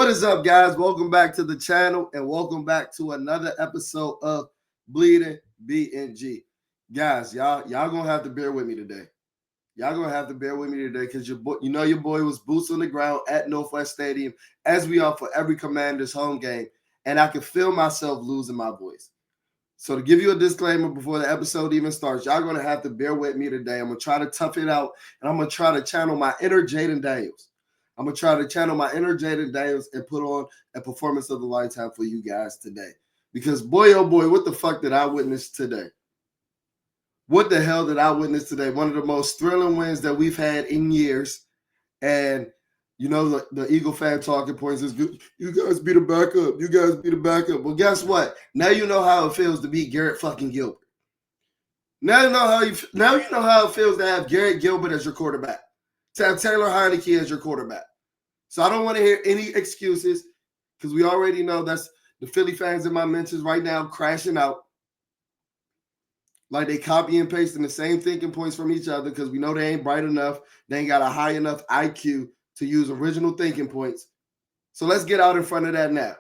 What is up, guys? Welcome back to the channel and welcome back to another episode of Bleeding BNG. Guys, y'all gonna have to bear with me today. Y'all gonna have to bear with me today because your boy was boots on the ground at Northwest Stadium, as we are for every Commanders home game, and I can feel myself losing my voice. So to give you a disclaimer before the episode even starts, y'all gonna have to bear with me today. I'm gonna try to tough it out, and I'm gonna try to channel my inner Jayden Daniels. I'm gonna try to channel my inner Jayden Daniels and put on a performance of the lifetime for you guys today. Because boy, oh boy, what the fuck did I witness today? What the hell did I witness today? One of the most thrilling wins that we've had in years. And you know, the Eagle fan talking points is good. You guys be the backup. You guys be the backup. Well, guess what? Now you know how it feels to be Garrett fucking Gilbert. Now you know how it feels to have Garrett Gilbert as your quarterback. To have Taylor Heineke as your quarterback. So I don't want to hear any excuses because we already know that's the Philly fans in my mentions right now crashing out. Like they copy and pasting the same thinking points from each other because we know they ain't bright enough. They ain't got a high enough IQ to use original thinking points. So let's get out in front of that now.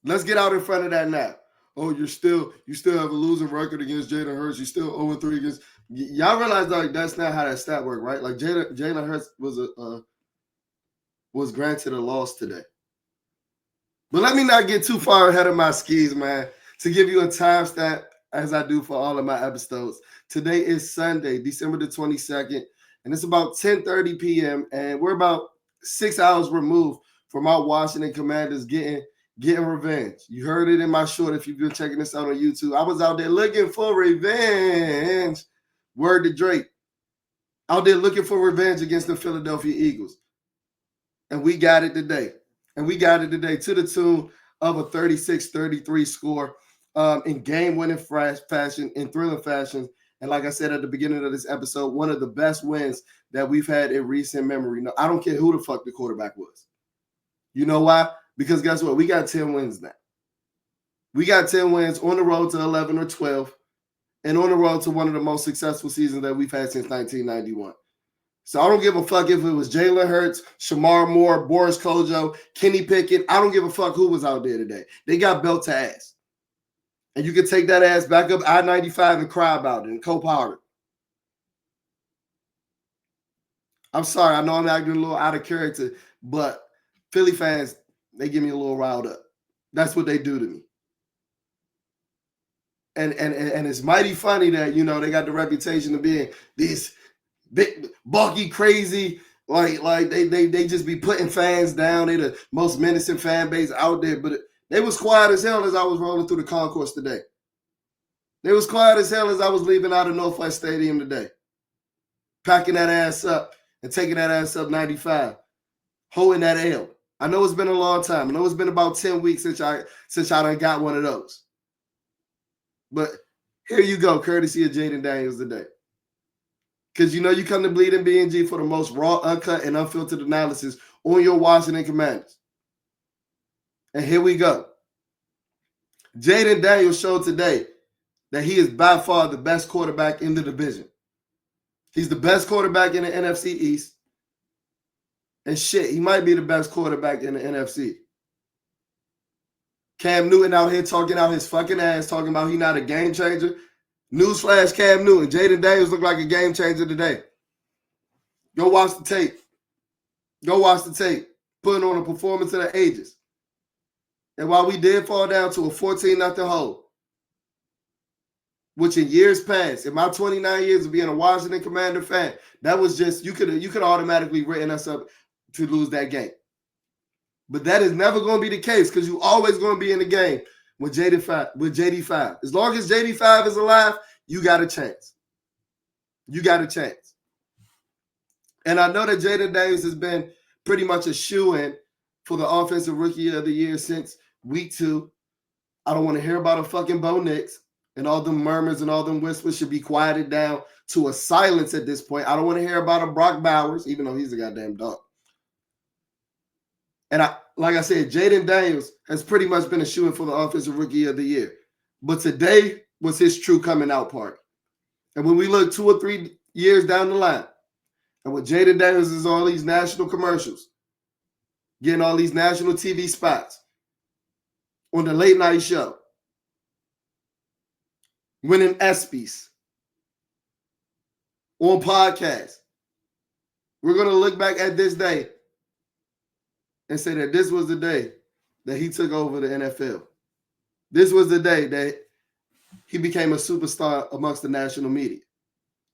Let's get out in front of that now. Oh, you still have a losing record against Jalen Hurts. You're still 0-3 against. Y'all realize like that's not how that stat work, right? Like Jalen Hurts was granted a loss today. But let me not get too far ahead of my skis, man. To give you a time stamp, as I do for all of my episodes. Today is Sunday, December the 22nd, and it's about 10:30 p.m. And we're about 6 hours removed from our Washington Commanders getting revenge. You heard it in my short if you've been checking this out on YouTube. I was out there looking for revenge. Word to Drake. Out there looking for revenge against the Philadelphia Eagles. And we got it today. To the tune of a 36-33 score in game-winning fashion, in thrilling fashion. And like I said at the beginning of this episode, one of the best wins that we've had in recent memory. No, I don't care who the fuck the quarterback was. You know why? Because guess what? We got 10 wins now. We got 10 wins on the road to 11 or 12 and on the road to one of the most successful seasons that we've had since 1991. So I don't give a fuck if it was Jalen Hurts, Shamar Moore, Boris Kojo, Kenny Pickett. I don't give a fuck who was out there today. They got belt to ass. And you can take that ass back up I-95 and cry about it and co-power it. I'm sorry. I know I'm acting a little out of character, but Philly fans, they get me a little riled up. That's what they do to me. And it's mighty funny that, you know, they got the reputation of being these big, bulky, crazy, like they just be putting fans down. They the most menacing fan base out there. But they was quiet as hell as I was rolling through the concourse today. They was quiet as hell as I was leaving out of Northwest Stadium today. Packing that ass up and taking that ass up 95. Holding that L. I know it's been a long time. I know it's been about 10 weeks since I done got one of those. But here you go, courtesy of Jayden Daniels today. Because you know you come to Bleeding BNG for the most raw, uncut, and unfiltered analysis on your Washington Commanders. And here we go. Jayden Daniels showed today that he is by far the best quarterback in the division. He's the best quarterback in the NFC East. And shit, he might be the best quarterback in the NFC. Cam Newton out here talking out his fucking ass, talking about he not a game changer. Newsflash, Cam Newton. Jayden Daniels looked like a game changer today. Go watch the tape. Putting on a performance of the ages. And while we did fall down to a 14-0 hole, which in years past, in my 29 years of being a Washington Commander fan, that was just, you could automatically written us up to lose that game. But that is never going to be the case because you're always going to be in the game with JD5. As long as JD5 is alive, you got a chance. And I know that Jayden Daniels has been pretty much a shoo-in for the Offensive Rookie of the Year since week 2. I don't want to hear about a fucking Bo Nix, and all them murmurs and all them whispers should be quieted down to a silence at this point. I don't want to hear about a Brock Bowers, even though he's a goddamn dog. And like I said, Jayden Daniels has pretty much been a shoo-in for the Offensive Rookie of the Year. But today was his true coming out party. And when we look 2 or 3 years down the line, and with Jayden Daniels is all these national commercials, getting all these national TV spots on the late night show, winning ESPYs, on podcasts. We're going to look back at this day and say that this was the day that he took over the NFL. This was the day that he became a superstar amongst the national media.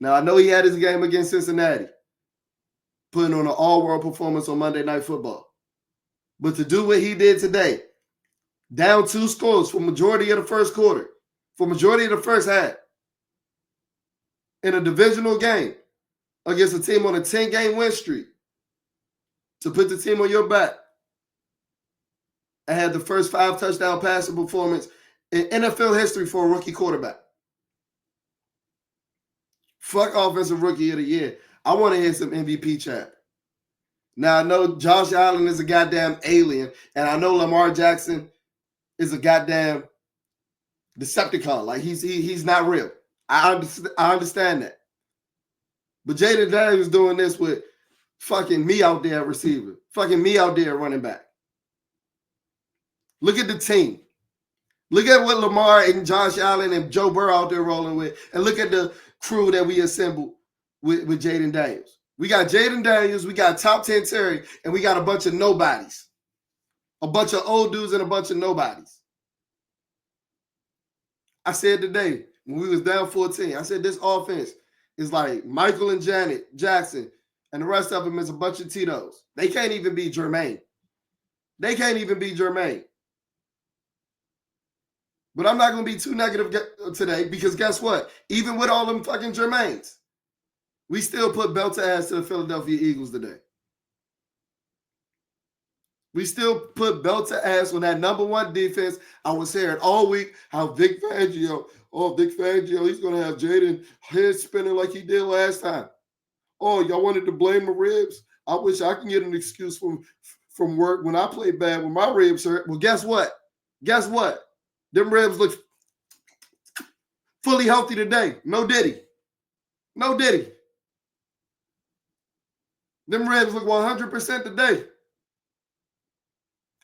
Now, I know he had his game against Cincinnati, putting on an all-world performance on Monday Night Football. But to do what he did today, down 2 scores for majority of the first quarter, for majority of the first half, in a divisional game against a team on a 10-game win streak, to put the team on your back and had the first 5 touchdown passing performance in NFL history for a rookie quarterback. Fuck Offensive Rookie of the Year. I want to hear some MVP chat. Now, I know Josh Allen is a goddamn alien, and I know Lamar Jackson is a goddamn Decepticon. Like, he's not real. I understand that. But Jayden Daniels doing this with fucking me out there at receiver, fucking me out there running back. Look at the team. Look at what Lamar and Josh Allen and Joe Burrow out there rolling with, and look at the crew that we assembled with Jayden Daniels. We got Jayden Daniels, we got top 10 Terry, and we got a bunch of nobodies. A bunch of old dudes and a bunch of nobodies. I said today, when we was down 14, I said this offense is like Michael and Janet Jackson, and the rest of them is a bunch of Tito's. They can't even be Jermaine. They can't even be Jermaine. But I'm not going to be too negative today because guess what? Even with all them fucking Jermaines, we still put belt to ass to the Philadelphia Eagles today. We still put belt to ass on that number 1 defense. I was hearing all week how Vic Fangio, he's going to have Jayden head spinning like he did last time. Oh, y'all wanted to blame my ribs? I wish I can get an excuse from work when I play bad when my ribs hurt. Well, guess what? Guess what? Them ribs look fully healthy today. No diddy. No diddy. Them ribs look 100% today.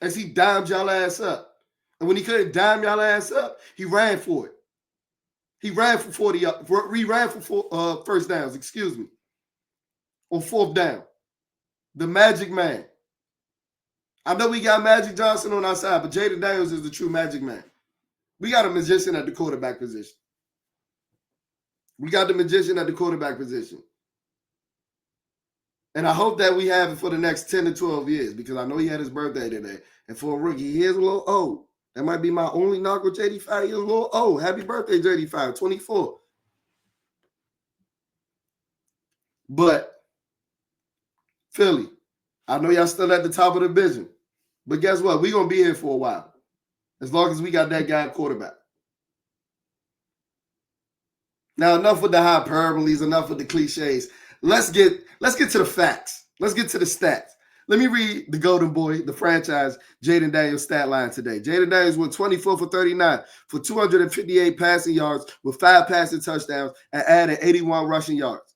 As he dimed y'all ass up. And when he couldn't dime y'all ass up, he ran for it. He ran for 40. He ran for first downs, excuse me. On 4th down. The Magic Man. I know we got Magic Johnson on our side, but Jayden Daniels is the true Magic Man. We got a magician at the quarterback position. We got the magician at the quarterback position. And I hope that we have it for the next 10 to 12 years because I know he had his birthday today. And for a rookie, he is a little old. That might be my only knock with JD5. He's a little old. Happy birthday, JD5, 24. But Philly, I know y'all still at the top of the division. But guess what? We're going to be here for a while. As long as we got that guy at quarterback. Now, enough with the hyperboles, enough with the cliches. Let's get to the facts. Let's get to the stats. Let me read the Golden Boy, the franchise, Jayden Daniels stat line today. Jayden Daniels went 24 for 39 for 258 passing yards with 5 passing touchdowns and added 81 rushing yards.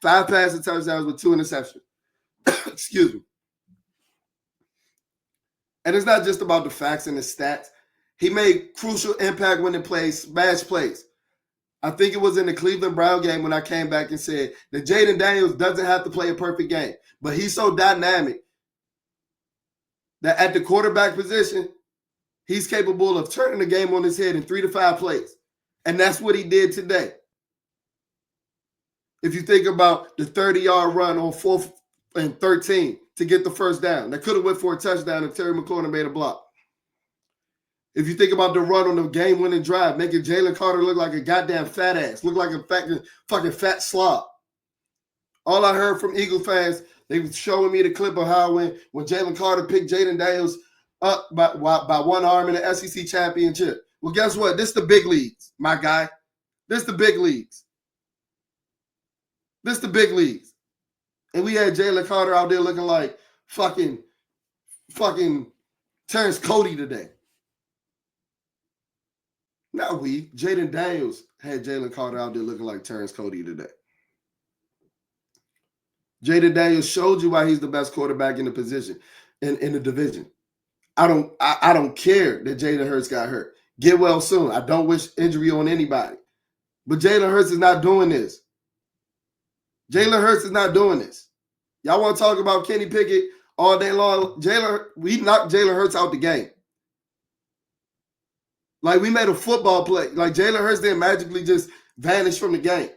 5 passing touchdowns with 2 interceptions. Excuse me. And it's not just about the facts and the stats. He made crucial impact-winning plays, smash plays. I think it was in the Cleveland Brown game when I came back and said that Jayden Daniels doesn't have to play a perfect game, but he's so dynamic that at the quarterback position, he's capable of turning the game on his head in 3 to 5 plays. And that's what he did today. If you think about the 30-yard run on 4th and 13 to get the first down, that could have went for a touchdown if Terry McLaurin made a block. If you think about the run on the game-winning drive, making Jalen Carter look like a goddamn fat ass, look like a fucking fat slob. All I heard from Eagle fans, they were showing me the clip of how when Jalen Carter picked Jayden Daniels up by one arm in the SEC championship. Well, guess what? This is the big leagues, my guy. This is the big leagues. This is the big leagues. And we had Jalen Carter out there looking like fucking Terrence Cody today. Not we. Jayden Daniels had Jalen Carter out there looking like Terrence Cody today. Jayden Daniels showed you why he's the best quarterback in the position. in the division. I don't care that Jalen Hurts got hurt. Get well soon. I don't wish injury on anybody. But Jalen Hurts is not doing this. Jalen Hurts is not doing this. Y'all want to talk about Kenny Pickett all day long? We knocked Jalen Hurts out the game. Like, we made a football play. Like, Jalen Hurts didn't magically just vanish from the game.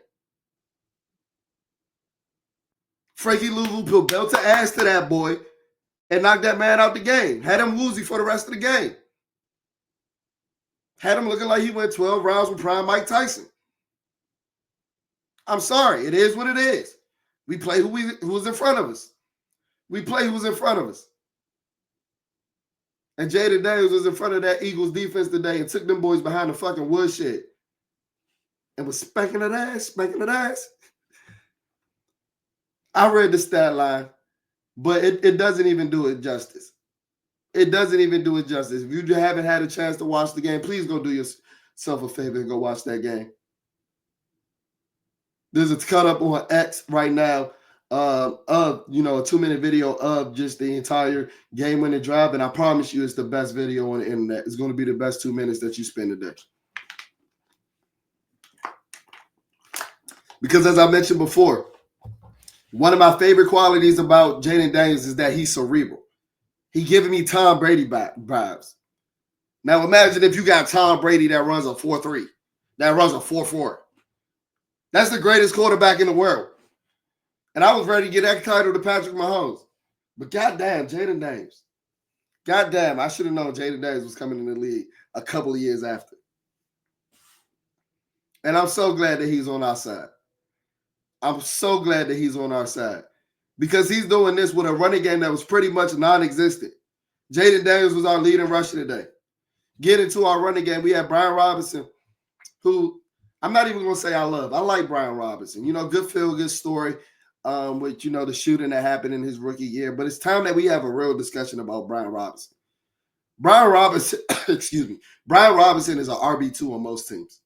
Frankie Louvu put belt to ass to that boy and knocked that man out the game. Had him woozy for the rest of the game. Had him looking like he went 12 rounds with prime Mike Tyson. I'm sorry. It is what it is. We play who's in front of us. We play who's in front of us. And Jayden Daniels was in front of that Eagles defense today and took them boys behind the fucking woodshed and was spanking that ass. I read the stat line, but it doesn't even do it justice. It doesn't even do it justice. If you haven't had a chance to watch the game, please go do yourself a favor and go watch that game. There's a cut up on X right now of a 2-minute video of just the entire game-winning drive, and I promise you it's the best video on the internet. It's going to be the best 2 minutes that you spend today. Because as I mentioned before, one of my favorite qualities about Jayden Daniels is that he's cerebral. He giving me Tom Brady vibes. Now imagine if you got Tom Brady that runs a 4.3, that runs a 4.4. That's the greatest quarterback in the world. And I was ready to get that title to Patrick Mahomes. But goddamn, Jayden Daniels. Goddamn, I should have known Jayden Daniels was coming in the league a couple of years after. And I'm so glad that he's on our side. I'm so glad that he's on our side. Because he's doing this with a running game that was pretty much non-existent. Jayden Daniels was our leading rusher today. Get into our running game. We had Brian Robinson, who I'm not even going to say I love. I like Brian Robinson. Good feel, good story with, the shooting that happened in his rookie year. But it's time that we have a real discussion about Brian Robinson. Brian Robinson, Brian Robinson is an RB2 on most teams.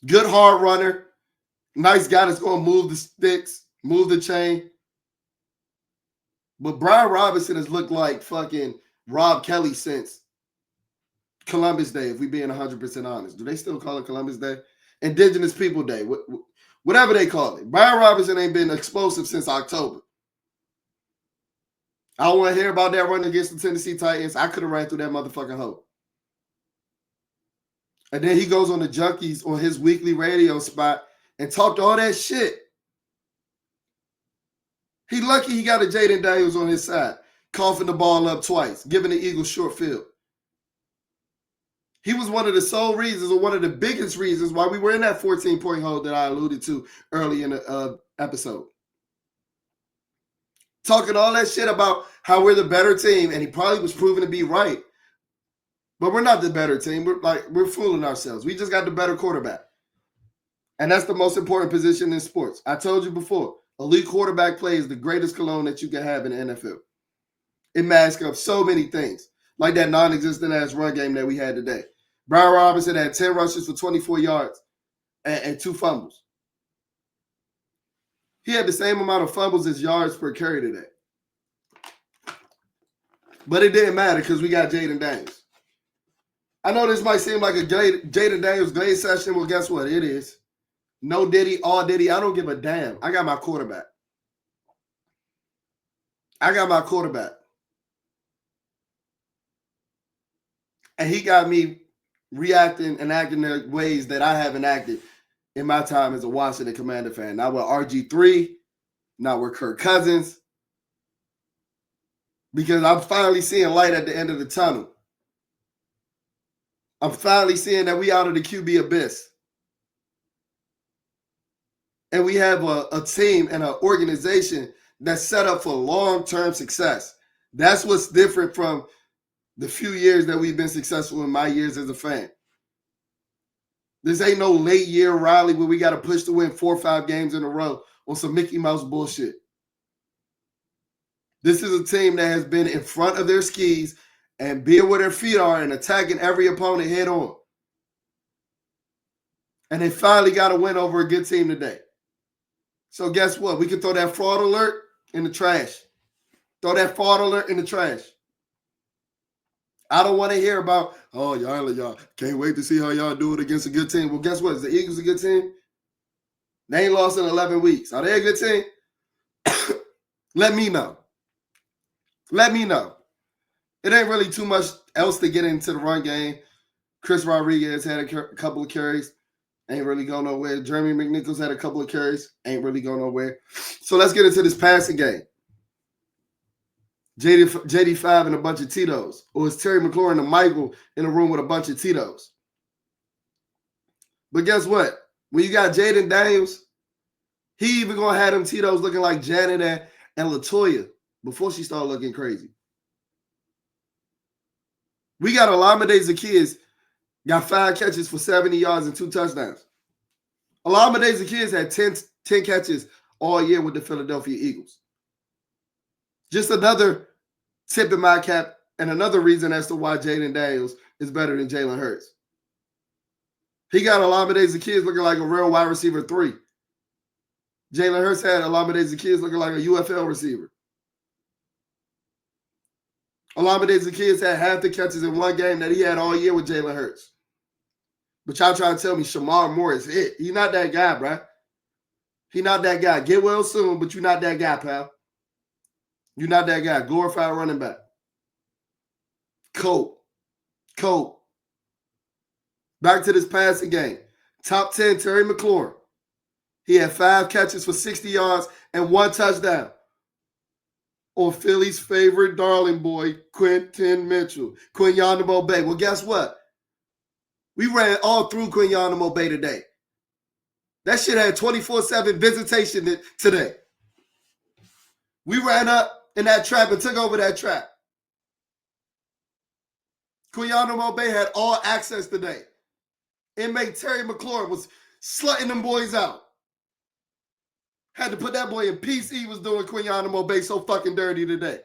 Good hard runner. Nice guy that's going to move the sticks, move the chain. But Brian Robinson has looked like fucking Rob Kelly since Columbus Day, if we being 100% honest. Do they still call it Columbus Day? Indigenous People Day, whatever they call it. Brian Robinson ain't been explosive since October. I don't want to hear about that run against the Tennessee Titans. I could have ran through that motherfucking hole. And then he goes on the Junkies on his weekly radio spot and talked all that shit. He lucky he got a Jayden Daniels on his side, coughing the ball up twice, giving the Eagles short field. He was one of the sole reasons, or one of the biggest reasons, why we were in that 14-point hole that I alluded to early in the episode. Talking all that shit about how we're the better team, and he probably was proven to be right. But we're not the better team. We're fooling ourselves. We just got the better quarterback. And that's the most important position in sports. I told you before, elite quarterback play is the greatest cologne that you can have in the NFL. It masks up so many things, like that non-existent ass run game that we had today. Brian Robinson had 10 rushes for 24 yards and 2 fumbles. He had the same amount of fumbles as yards per carry today. But it didn't matter because we got Jayden Daniels. I know this might seem like a Jayden Daniels grade session. Well, guess what? It is. No Diddy, all Diddy. I don't give a damn. I got my quarterback. And he got me reacting and acting in ways that I haven't acted in my time as a Washington Commander fan. Not with RG3, not with Kirk Cousins. Because I'm finally seeing light at the end of the tunnel. I'm finally seeing that we out of the QB abyss. And we have a team and an organization that's set up for long-term success. That's what's different from the few years that we've been successful in my years as a fan. This ain't no late year rally where we got to push to win 4 or 5 games in a row on some Mickey Mouse bullshit. This is a team that has been in front of their skis and being where their feet are and attacking every opponent head on. And they finally got a win over a good team today. So guess what? We can throw that fraud alert in the trash. Throw that fraud alert in the trash. I don't want to hear about, oh, y'all can't wait to see how y'all do it against a good team. Well, guess what? Is the Eagles a good team? They ain't lost in 11 weeks. Are they a good team? Let me know. Let me know. It ain't really too much else to get into the run game. Chris Rodriguez had a couple of carries. Ain't really going nowhere. Jeremy McNichols had a couple of carries. Ain't really going nowhere. So let's get into this passing game. JD5 and a bunch of Tito's. Or is Terry McLaurin and Michael in a room with a bunch of Tito's? But guess what? When you got Jayden Daniels, he even going to have them Tito's looking like Janet and LaToya before she started looking crazy. We got Olamide Zaccheaus, got 5 catches for 70 yards and 2 touchdowns. Olamide Zaccheaus had 10 catches all year with the Philadelphia Eagles. Just another tip in my cap and another reason as to why Jayden Daniels is better than Jalen Hurts. He got Olamide Zaccheaus looking like a real wide receiver 3. Jalen Hurts had Olamide Zaccheaus looking like a UFL receiver. Olamide Zaccheaus had half the catches in one game that he had all year with Jalen Hurts. But y'all trying to tell me Shamar Moore is it. He's not that guy, bro. He's not that guy. Get well soon, but you're not that guy, pal. You're not that guy. Glorified running back. Colt. Back to this passing game. Top 10, Terry McLaurin. He had 5 catches for 60 yards and 1 touchdown. On Philly's favorite darling boy, Quentin Mitchell. Quinyanamo Bay. Well, guess what? We ran all through Quinyanamo Bay today. That shit had 24/7 visitation today. We ran up in that trap and took over that trap. Quinyanamo Bay had all access today. Inmate Terry McLaurin was slutting them boys out. Had to put that boy in peace. He was doing Quinyanamo Bay so fucking dirty today.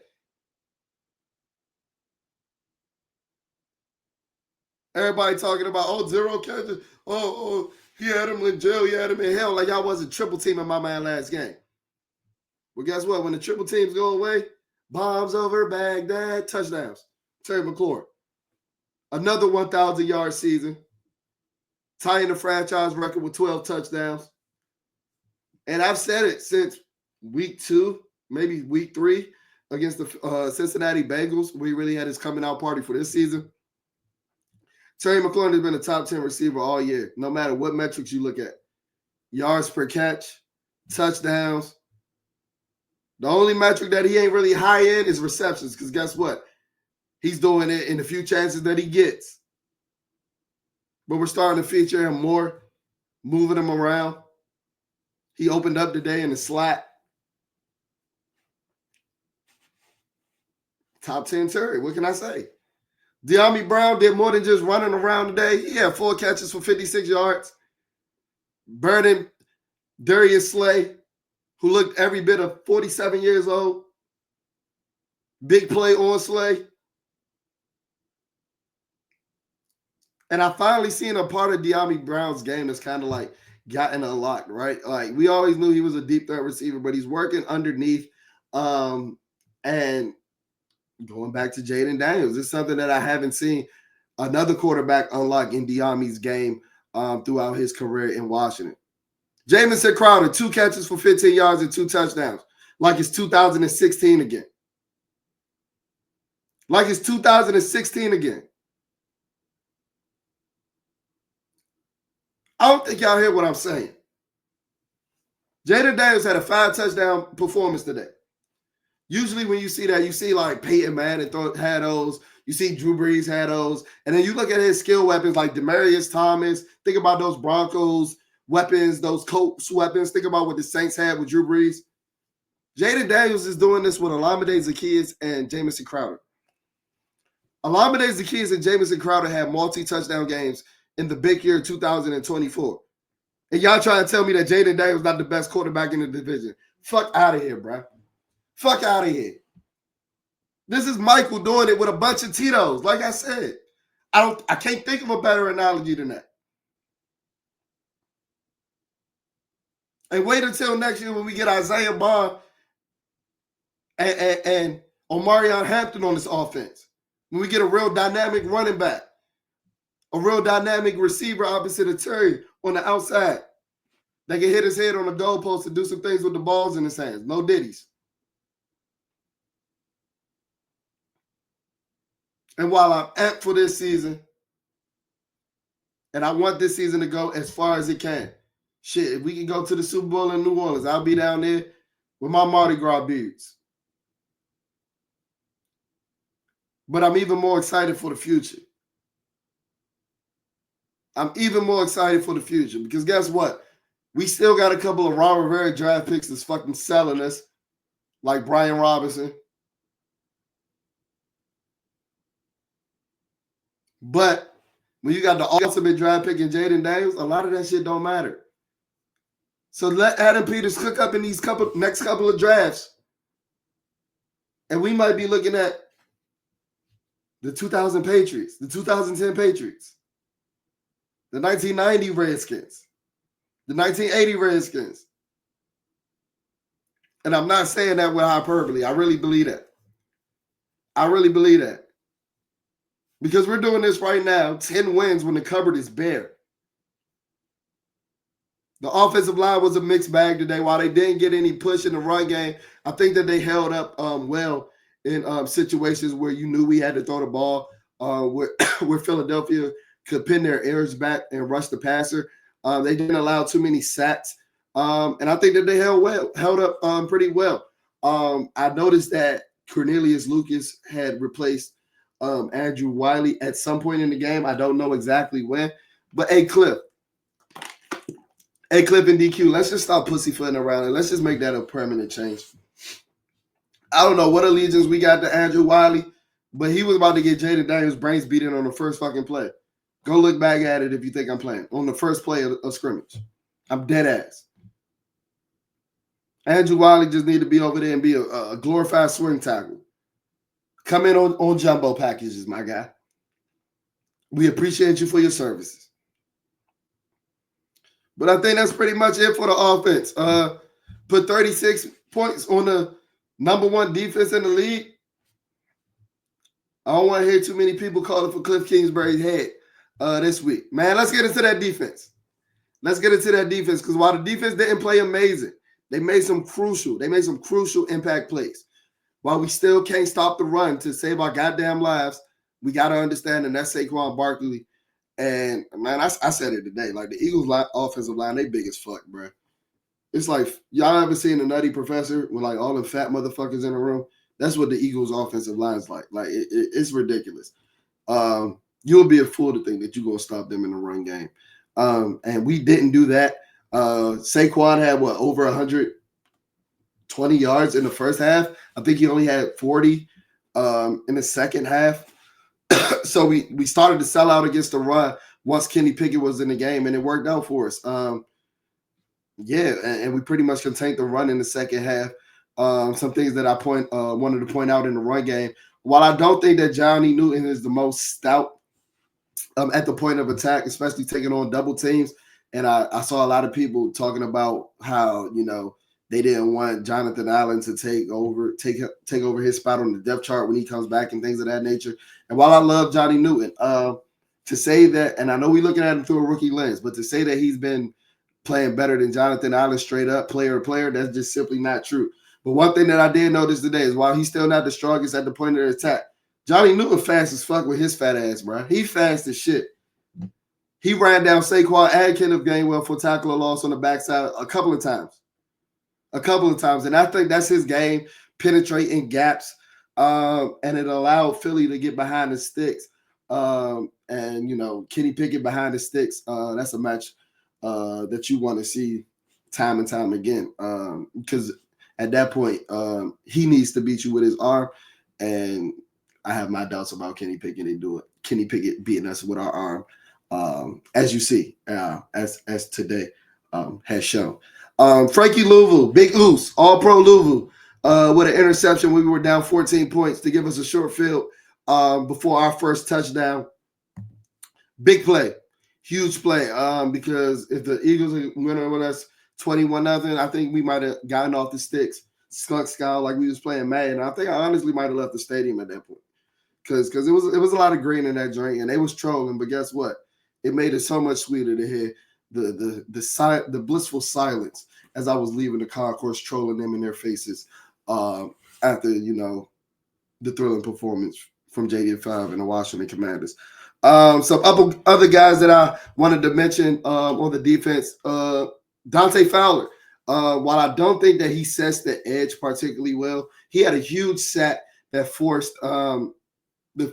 Everybody talking about, 0 catches. He had him in jail. He had him in hell. Like y'all wasn't triple teaming my man last game. Well, guess what? When the triple teams go away, bombs over Baghdad, touchdowns. Terry McLaurin. Another 1,000-yard season. Tying the franchise record with 12 touchdowns. And I've said it since week 2, maybe week 3, against the Cincinnati Bengals. We really had his coming out party for this season. Terry McLaurin has been a top 10 receiver all year, no matter what metrics you look at. Yards per catch, touchdowns. The only metric that he ain't really high in is receptions, because guess what? He's doing it in the few chances that he gets. But we're starting to feature him more, moving him around. He opened up today in the slot. Top 10 Terry, what can I say? De'Ami Brown did more than just running around today. He had 4 catches for 56 yards. Burning Darius Slay, who looked every bit of 47 years old. Big play on Slay. And I finally seen a part of De'Ami Brown's game that's kind of like gotten unlocked, right? Like we always knew he was a deep threat receiver, but he's working underneath. And going back to Jayden Daniels, it's something that I haven't seen another quarterback unlock in De'Ami's game throughout his career in Washington. Jamison Crowder, 2 catches for 15 yards and 2 touchdowns. Like it's 2016 again. Like it's 2016 again. I don't think y'all hear what I'm saying. Jayden Daniels had a 5-touchdown performance today. Usually when you see that, you see like Peyton Manning had those. You see Drew Brees had those. And then you look at his skill weapons like Demaryius Thomas. Think about those Broncos weapons, those Colts weapons. Think about what the Saints had with Drew Brees. Jayden Daniels is doing this with Olamide Zaccheaus and Jamison Crowder. Olamide Zaccheaus and Jamison Crowder had multi-touchdown games in the big year 2024. And y'all trying to tell me that Jayden Daniels not the best quarterback in the division. Fuck out of here, bro. Fuck out of here. This is Michael doing it with a bunch of Tito's. Like I said, I can't think of a better analogy than that. And wait until next year when we get Isaiah Bond and Omarion Hampton on this offense. When we get a real dynamic running back, a real dynamic receiver opposite of Terry on the outside that can hit his head on the goalpost and do some things with the balls in his hands. No ditties. And while I'm amped for this season, and I want this season to go as far as it can, shit, if we can go to the Super Bowl in New Orleans, I'll be down there with my Mardi Gras beads. But I'm even more excited for the future. I'm even more excited for the future because guess what? We still got a couple of Ron Rivera draft picks that's fucking selling us, like Brian Robinson. But when you got the ultimate draft pick in Jayden Daniels, a lot of that shit don't matter. So let Adam Peters cook up in these next couple of drafts. And we might be looking at the 2000 Patriots, the 2010 Patriots, the 1990 Redskins, the 1980 Redskins. And I'm not saying that with hyperbole. I really believe that. I really believe that. Because we're doing this right now, 10 wins when the cupboard is bare. The offensive line was a mixed bag today. While they didn't get any push in the run game, I think that they held up well in situations where you knew we had to throw the ball, where Philadelphia could pin their ears back and rush the passer. They didn't allow too many sacks. And I think that they held up pretty well. I noticed that Cornelius Lucas had replaced Andrew Wiley at some point in the game. I don't know exactly when. But Cliff and DQ, let's just stop pussyfooting around and let's just make that a permanent change. I don't know what allegiance we got to Andrew Wiley, but he was about to get Jayden Daniels' brains beaten on the first fucking play. Go look back at it if you think I'm playing. On the first play of scrimmage. I'm dead ass. Andrew Wiley just need to be over there and be a glorified swing tackle. Come in on jumbo packages, my guy. We appreciate you for your services. But I think that's pretty much it for the offense. Put 36 points on the number one defense in the league. I don't want to hear too many people calling for Cliff Kingsbury's head this week. Man, let's get into that defense. Let's get into that defense because while the defense didn't play amazing, they made some crucial impact plays. While we still can't stop the run to save our goddamn lives, we got to understand that that's Saquon Barkley. And, man, I said it today. Like, the Eagles' offensive line, they big as fuck, bro. It's like, y'all ever seen a Nutty Professor with, like, all the fat motherfuckers in the room? That's what the Eagles' offensive line's like. Like, it's ridiculous. You'll be a fool to think that you're going to stop them in the run game. And we didn't do that. Saquon had, over 120 yards in the first half. I think he only had 40 in the second half. So we started to sell out against the run once Kenny Pickett was in the game, and it worked out for us. And we pretty much contained the run in the second half. Some things that I wanted to point out in the run game. While I don't think that Johnny Newton is the most stout at the point of attack, especially taking on double teams, and I saw a lot of people talking about how, they didn't want Jonathan Allen to take over his spot on the depth chart when he comes back and things of that nature. And while I love Johnny Newton, to say that, and I know we're looking at him through a rookie lens, but to say that he's been playing better than Jonathan Allen straight up, player to player, that's just simply not true. But one thing that I did notice today is while he's still not the strongest at the point of the attack, Johnny Newton fast as fuck with his fat ass, bro. He fast as shit. He ran down Saquon and Kenneth Gainwell for tackle or loss on the backside a couple of times. And I think that's his game, penetrating gaps, and it allowed Philly to get behind the sticks. And Kenny Pickett behind the sticks. That's a match that you want to see time and time again. Because at that point, he needs to beat you with his arm, and I have my doubts about Kenny Pickett beating us with our arm, as you see, as today has shown. Frankie Louisville, Big Oos, All-Pro Louisville, with an interception when we were down 14 points to give us a short field before our first touchdown. Big play, huge play, because if the Eagles went with us 21-0, I think we might have gotten off the sticks skunk scowl like we was playing Madden. I think I honestly might have left the stadium at that point because it was a lot of green in that drink and they was trolling. But guess what? It made it so much sweeter to hear the blissful silence as I was leaving the concourse, trolling them in their faces after the thrilling performance from JD5 and the Washington Commanders. Some other guys that I wanted to mention on the defense, Dante Fowler. While I don't think that he sets the edge particularly well, he had a huge sack that forced the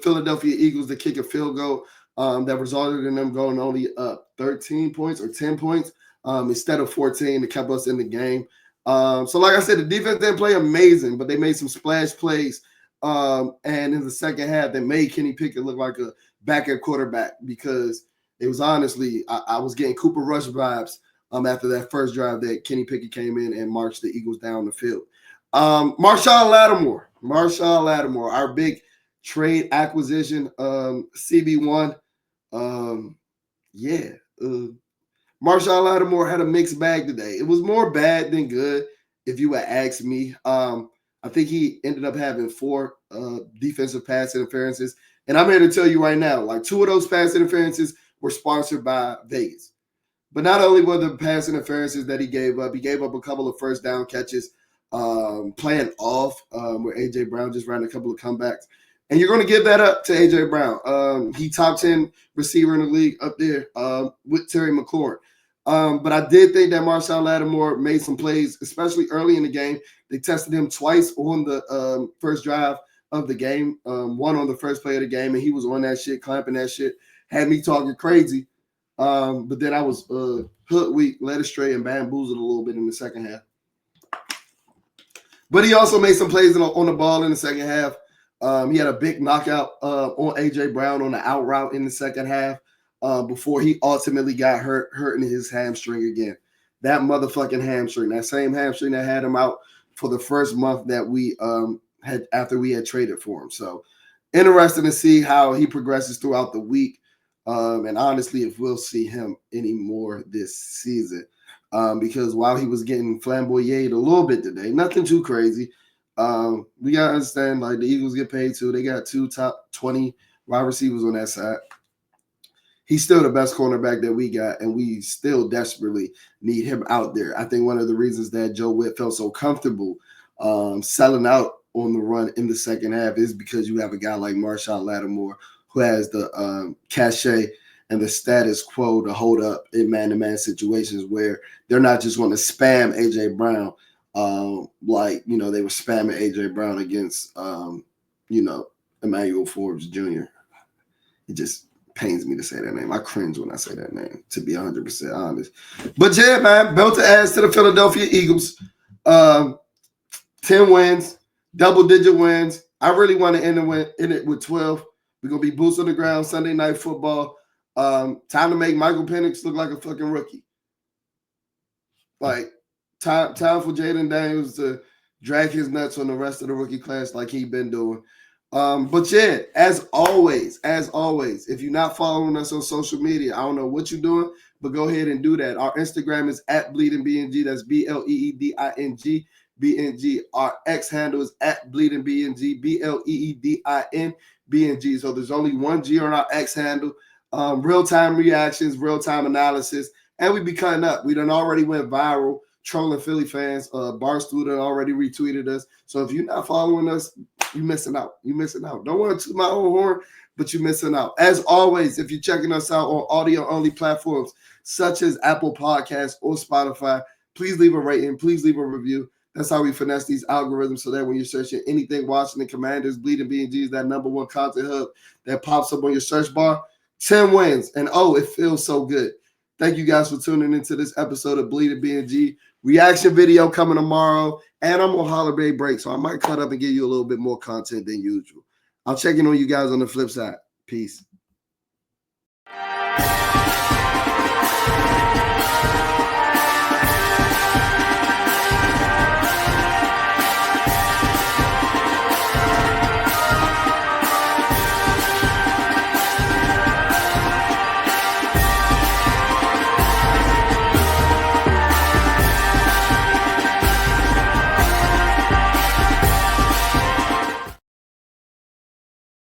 Philadelphia Eagles to kick a field goal that resulted in them going only up 13 points or 10 points instead of 14 to keep us in the game. So like I said, the defense didn't play amazing, but they made some splash plays. And in the second half, they made Kenny Pickett look like a backup quarterback because it was honestly, I was getting Cooper Rush vibes after that first drive that Kenny Pickett came in and marched the Eagles down the field. Marshawn Lattimore, our big trade acquisition, CB1. Marshawn Lattimore had a mixed bag today. It was more bad than good, if you would ask me. I think he ended up having 4 defensive pass interferences. And I'm here to tell you right now, like 2 of those pass interferences were sponsored by Vegas. But not only were the pass interferences that he gave up a couple of first down catches playing off where A.J. Brown just ran a couple of comebacks. And you're going to give that up to A.J. Brown. He top 10 receiver in the league up there with Terry McLaurin. But I did think that Marshawn Lattimore made some plays, especially early in the game. They tested him twice on the first drive of the game, one on the first play of the game, and he was on that shit, clamping that shit, had me talking crazy. But then I was hoodwinked, led astray, and bamboozled a little bit in the second half. But he also made some plays on the ball in the second half. He had a big knockout on A.J. Brown on the out route in the second half before he ultimately got hurting his hamstring again. That motherfucking hamstring, that same hamstring that had him out for the first month that we had after we had traded for him. So interesting to see how he progresses throughout the week. And honestly, if we'll see him anymore this season. Because while he was getting flamboyed a little bit today, nothing too crazy. We got to understand, like, the Eagles get paid too. They got 2 top 20 wide receivers on that side. He's still the best cornerback that we got, and we still desperately need him out there. I think one of the reasons that Joe Witt felt so comfortable selling out on the run in the second half is because you have a guy like Marshawn Lattimore who has the cachet and the status quo to hold up in man-to-man situations where they're not just going to spam A.J. Brown like, they were spamming A.J. Brown against, Emmanuel Forbes Jr. It just pains me to say that name. I cringe when I say that name, to be 100% honest. But yeah, man, belt to ass to the Philadelphia Eagles. 10 wins, double-digit wins. I really want to end it with 12. We're going to be boots on the ground, Sunday Night Football. Time to make Michael Penix look like a fucking rookie. Like, time for Jayden Daniels to drag his nuts on the rest of the rookie class like he been doing. But yeah, as always, if you're not following us on social media, I don't know what you're doing, but go ahead and do that. Our Instagram is @BleedingBNG. That's BLEEDING BNG. Our X handle is @BleedingBNG, BLEEDINBNG. So there's only one G on our X handle. Real-time reactions, real-time analysis, and we be cutting up. We done already went viral trolling Philly fans. Barstool done already retweeted us. So if you're not following us, you're missing out. Don't want to toot my own horn, but you're missing out. As always, if you're checking us out on audio-only platforms such as Apple Podcasts or Spotify, please leave a rating. Please leave a review. That's how we finesse these algorithms so that when you're searching anything Washington Commanders, Bleeding B&G is that #1 content hub that pops up on your search bar. 10 wins, and it feels so good. Thank you guys for tuning into this episode of Bleeding B&G. Reaction video coming tomorrow, and I'm on holiday break, so I might cut up and give you a little bit more content than usual. I'll check in on you guys on the flip side. Peace.